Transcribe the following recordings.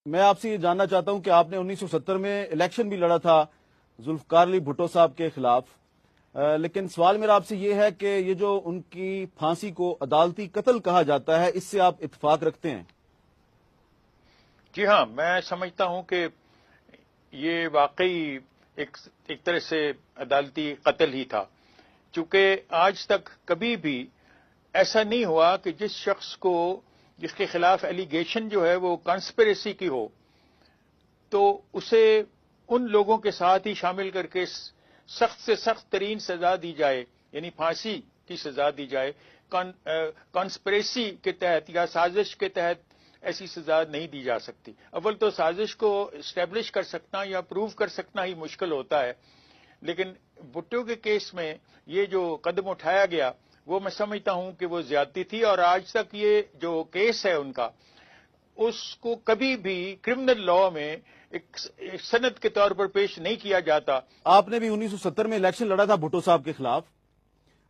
میں آپ سے یہ جاننا چاہتا ہوں کہ آپ نے 1970 میں الیکشن بھی لڑا تھا ذوالفقار علی بھٹو صاحب کے خلاف، لیکن سوال میرا آپ سے یہ ہے کہ یہ جو ان کی پھانسی کو عدالتی قتل کہا جاتا ہے، اس سے آپ اتفاق رکھتے ہیں؟ جی ہاں، میں سمجھتا ہوں کہ یہ واقعی ایک طرح سے عدالتی قتل ہی تھا، چونکہ آج تک کبھی بھی ایسا نہیں ہوا کہ جس کے خلاف ایلیگیشن جو ہے وہ کانسپریسی کی ہو، تو اسے ان لوگوں کے ساتھ ہی شامل کر کے سخت سے سخت ترین سزا دی جائے، یعنی پھانسی کی سزا دی جائے۔ کانسپریسی کے تحت یا سازش کے تحت ایسی سزا نہیں دی جا سکتی۔ اول تو سازش کو اسٹیبلش کر سکنا یا پروو کر سکنا ہی مشکل ہوتا ہے، لیکن بھٹو کے کیس میں یہ جو قدم اٹھایا گیا وہ میں سمجھتا ہوں کہ وہ زیادتی تھی، اور آج تک یہ جو کیس ہے ان کا، اس کو کبھی بھی کرمنل لا میں ایک سند کے طور پر پیش نہیں کیا جاتا۔ آپ نے بھی 1970 میں الیکشن لڑا تھا بھٹو صاحب کے خلاف۔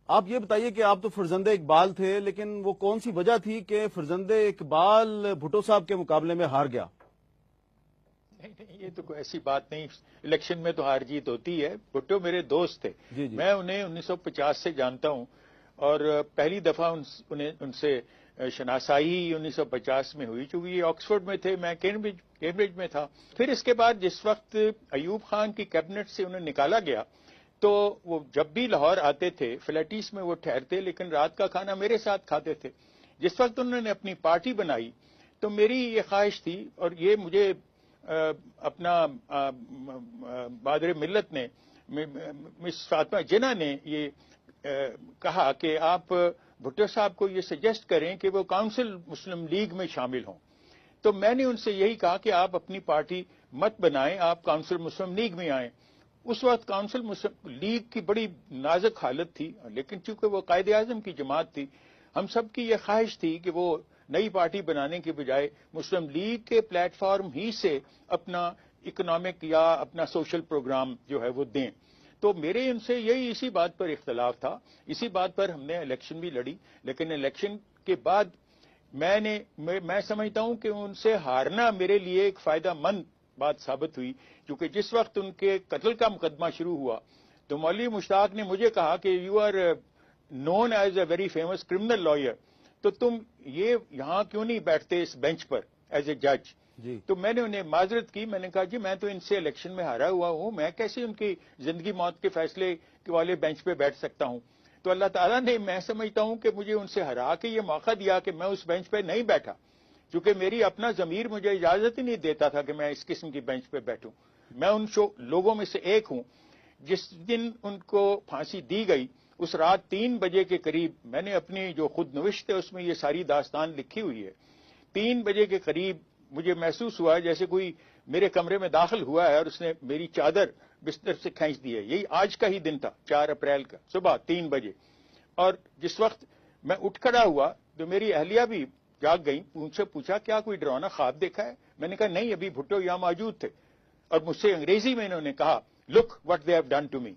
آپ یہ بتائیے کہ آپ تو فرزند اقبال تھے، لیکن وہ کون سی وجہ تھی کہ فرزند اقبال بھٹو صاحب کے مقابلے میں ہار گیا؟ نہیں، یہ تو کوئی ایسی بات نہیں، الیکشن میں تو ہار جیت ہوتی ہے۔ بھٹو میرے دوست تھے، جی جی میں انہیں 1950 سے جانتا ہوں، اور پہلی دفعہ ان سے شناسائی 1950 میں ہوئی، چونکہ یہ آکسفورڈ میں تھے، میں کیمبرج میں تھا۔ پھر اس کے بعد جس وقت ایوب خان کی کیبنٹ سے انہیں نکالا گیا، تو وہ جب بھی لاہور آتے تھے فلیٹیس میں وہ ٹھہرتے، لیکن رات کا کھانا میرے ساتھ کھاتے تھے۔ جس وقت انہوں نے اپنی پارٹی بنائی تو میری یہ خواہش تھی، اور یہ مجھے اپنا بادر ملت نے، مس فاطمہ جناح نے یہ کہا کہ آپ بھٹو صاحب کو یہ سجیسٹ کریں کہ وہ کاؤنسل مسلم لیگ میں شامل ہوں۔ تو میں نے ان سے یہی کہا کہ آپ اپنی پارٹی مت بنائیں، آپ کاؤنسل مسلم لیگ میں آئیں۔ اس وقت کاؤنسل مسلم لیگ کی بڑی نازک حالت تھی، لیکن چونکہ وہ قائد اعظم کی جماعت تھی، ہم سب کی یہ خواہش تھی کہ وہ نئی پارٹی بنانے کے بجائے مسلم لیگ کے پلیٹ فارم ہی سے اپنا اکنامک یا اپنا سوشل پروگرام جو ہے وہ دیں۔ تو میرے ان سے اسی بات پر اختلاف تھا، اسی بات پر ہم نے الیکشن بھی لڑی، لیکن الیکشن کے بعد میں سمجھتا ہوں کہ ان سے ہارنا میرے لیے ایک فائدہ مند بات ثابت ہوئی، کیونکہ جس وقت ان کے قتل کا مقدمہ شروع ہوا تو مولوی مشتاق نے مجھے کہا کہ you are known as a very famous criminal lawyer, تو تم یہاں کیوں نہیں بیٹھتے اس بینچ پر ایز اے جج؟ جی تو میں نے انہیں معذرت کی، میں نے کہا جی میں تو ان سے الیکشن میں ہارا ہوا ہوں، میں کیسے ان کی زندگی موت کے فیصلے والے بینچ پہ بیٹھ سکتا ہوں؟ تو اللہ تعالیٰ نے، میں سمجھتا ہوں کہ مجھے ان سے ہرا کے یہ موقع دیا کہ میں اس بینچ پہ نہیں بیٹھا، کیونکہ میری اپنا ضمیر مجھے اجازت ہی نہیں دیتا تھا کہ میں اس قسم کی بینچ پہ بیٹھوں۔ میں ان لوگوں میں سے ایک ہوں جس دن ان کو پھانسی دی گئی، اس رات 3 بجے کے قریب، میں نے اپنی جو خود نوشت ہے اس میں یہ ساری داستان لکھی ہوئی ہے، 3 بجے کے قریب مجھے محسوس ہوا جیسے کوئی میرے کمرے میں داخل ہوا ہے اور اس نے میری چادر بستر سے کھینچ دی ہے۔ یہی آج کا ہی دن تھا، 4 اپریل کا، صبح 3 بجے۔ اور جس وقت میں اٹھ کھڑا ہوا تو میری اہلیہ بھی جاگ گئی، ان سے پوچھا کیا کوئی ڈراؤنا خواب دیکھا ہے؟ میں نے کہا نہیں، ابھی بھٹو یہاں موجود تھے، اور مجھ سے انگریزی میں انہوں نے کہا، look what they have done to me.